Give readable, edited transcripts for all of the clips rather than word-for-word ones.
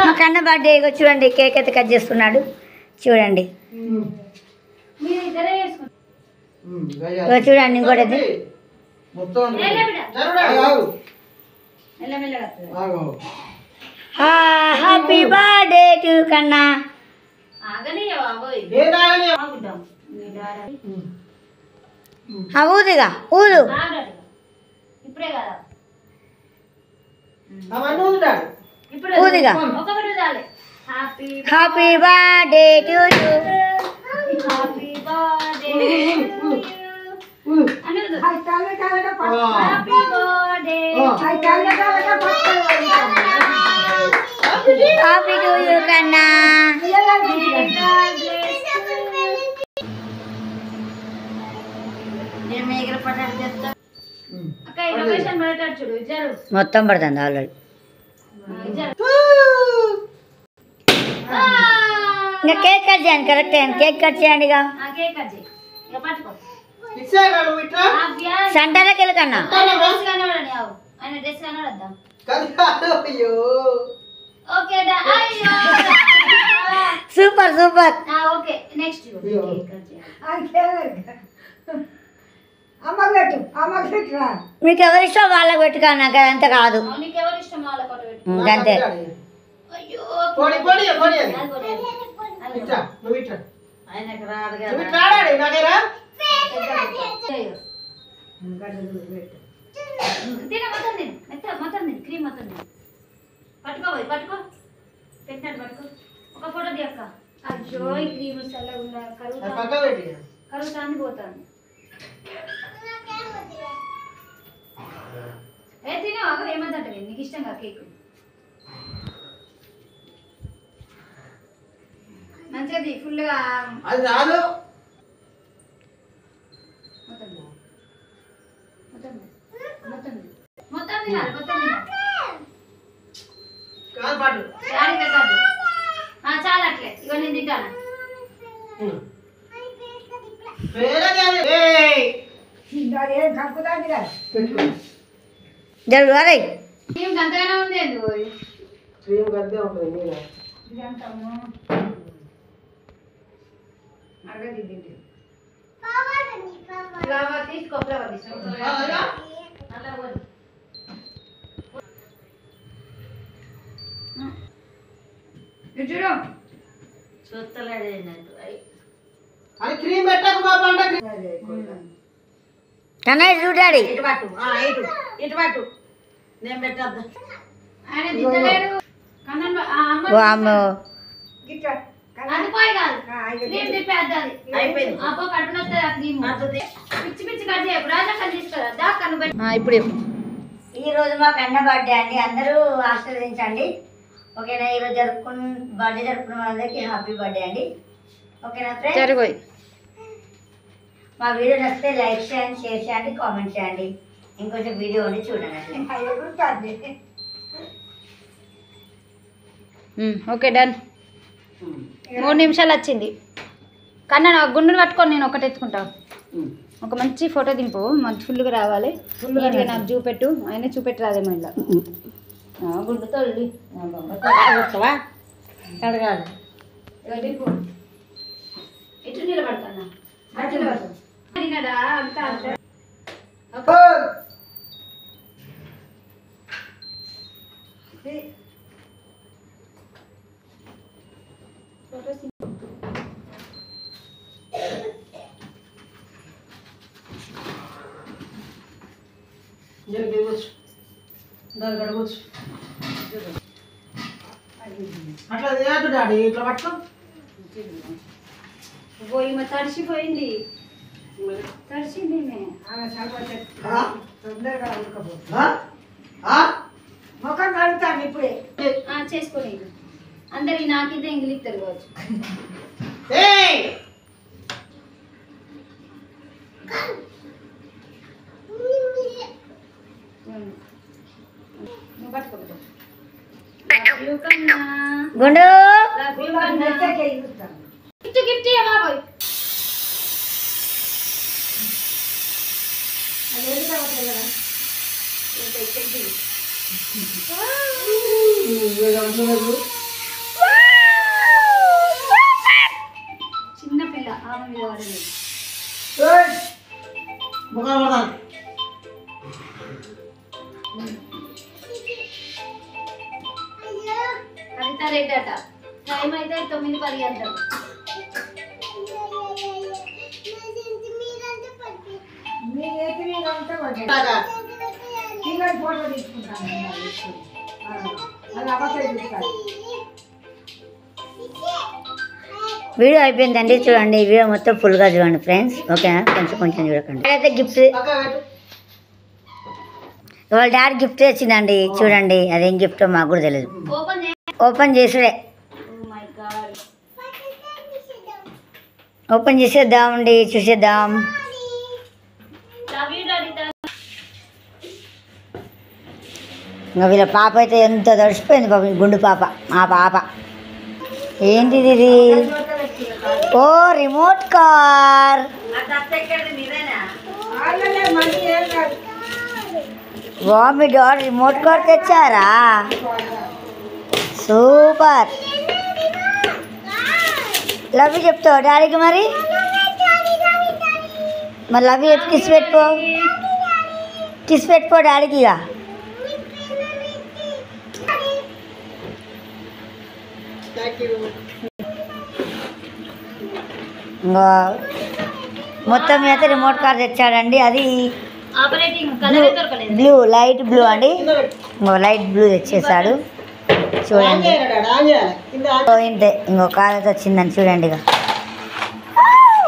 మా కన్న బర్త్డే చూడండి, కేక్ అయితే కట్ చేస్తున్నాడు చూడండి. చూడండి ఇంకోటి హ్యాపీ బర్త్డే టు కన్నా. ఊదుగా ఊదు. ఊదుగా. Happy birthday to you. Happy to you కన్నా. మొత్తం పడుతుంది ఆల్రెడీ. ఇంకా కేక్ కట్ చేయండి. కరెక్ట్ కేక్ కట్ చేయండి. ఇక సంటాలకి వెళ్ళి కన్నా. Super super. మీకు ఎవరి ఇష్టం వాళ్ళకి పెట్టుకో, నాకు అదంతా కాదు అంతే. పట్టుకో పెట్టినట్టు పట్టుకో. ఒక ఫోటో తీయక్క. అయ్యో ఈ క్రీమ్ కరుగుతాంది పోతాను. తినే ఏమంటే నీకు ఇష్టంగా కేక్ మంచిది ఫుల్గా అది రాదు. మొత్తం తినాలి. చాలా అట్లే ఇవో నేను తింటాను. జరుగు అరే అంతగానే ఉంది. ఫ్లవర్ తీసుకో. చూడు చూస్తలేడు అది క్రీమ్ పెట్టకు బాబా అంటే కన్నయ్య చూడాడి. ఇటు పట్టు నేను పెట్టద్దా. ఆయన తింటలేడు. ఇప్పుడు ఈరోజు మా కన్న బర్త్డే అండి. అందరూ ఆశీర్వదించండి ఓకేనా. ఈరోజు బర్త్డే జరుపుకున్న వాళ్ళందరికీ హ్యాపీ బర్త్డే అండి ఓకేనా ఫ్రెండ్స్. మా వీడియో నచ్చితే లైక్ చేయండి, షేర్ చేయండి, కామెంట్ చేయండి. ఇంకొంచెం వీడియో ఉండి చూడండి. Okay done. 3 నిమిషాలు వచ్చింది. కన్నా నా గుండును పట్టుకొని నేను ఒకటి ఎత్తుకుంటాను. ఒక మంచి ఫోటో దింపు, మంచి ఫుల్గా రావాలి. నీట్గా నాకు చూపెట్టు. ఆయన చూపెట్టి రాదేమో ఇలా గుండుతో అడగాలి. దింపు. ఎటు నిలబడతానా అంతా అంతా అట్లా చేయదు డాడీ. ఇట్లా పట్టుకో. పోయి తడిసిపోయింది. తడిసింది ముఖం కడుగుతాను ఇప్పుడే. చేసుకోండి. అందరికి నాకింత ఇంగ్లీష్ తెలియవచ్చు. గుండు గిఫ్ట్ గిఫ్ట్ బాబోయ్. రెడ్ అట. టైం అయితే 9:10 గంటలు. వీడియో అయిపోయిందండి, చూడండి వీడియో మొత్తం ఫుల్గా చూడండి ఫ్రెండ్స్, ఓకేనా? కొంచెం కొంచెం చూడకండి. అయితే గిఫ్ట్ వాళ్ళ డాడీ గిఫ్ట్ తెచ్చిందండి, చూడండి అదేం గిఫ్ట్ మాకు కూడా తెలియదు. ఓపెన్ చేసుడే, ఓపెన్ చేసేద్దామండి, చూసేద్దాం. ఇంకా వీళ్ళ పాప అయితే ఎంత తడిసిపోయింది పాప, గుండు పాప. ఆ పాప ఏంటిది ఇది? ఓ రిమోట్ కార్. వా మీ డాడీ రిమోట్ కార్ తెచ్చారా? సూపర్. లవ్ యూ చెప్తావు డాడీకి? మరి మరి లవ్ యూ చెప్పి కిస్ పెట్టుకో, కిస్ పెట్టుకో డాడీకి. ఇక ఇంకా మొత్తం అయితే రిమోట్ కార్ తెచ్చాడండి. అది బ్లూ, లైట్ బ్లూ అండి. లైట్ బ్లూ తెచ్చేసాడు చూడండి. ఇంతే, ఇంకో కార్ అయితే వచ్చిందని చూడండి. ఇక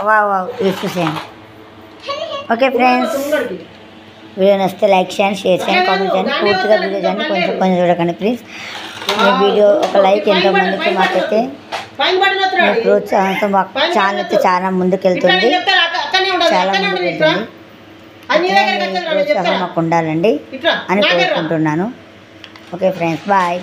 వావ్ వావ్, ఇది చూసేయండి. ఓకే ఫ్రెండ్స్, వీడియో నచ్చితే లైక్ చేయండి, షేర్ చేయండి, కామెంట్ చేయండి. పూర్తిగా వీడియో చేయండి, కొంచెం కొంచెం చూడకండి ప్లీజ్. మీ వీడియో ఒక లైక్ ఎంతో మందికి మాకైతే మీ ప్రోత్సాహంతో మాకు ఛానల్ అయితే చాలా ముందుకెళ్తుంది, చాలా ముందుకెళ్తుంది. ప్రోత్సాహం మాకు ఉండాలండి అని కోరుకుంటున్నాను. Okay friends, bye.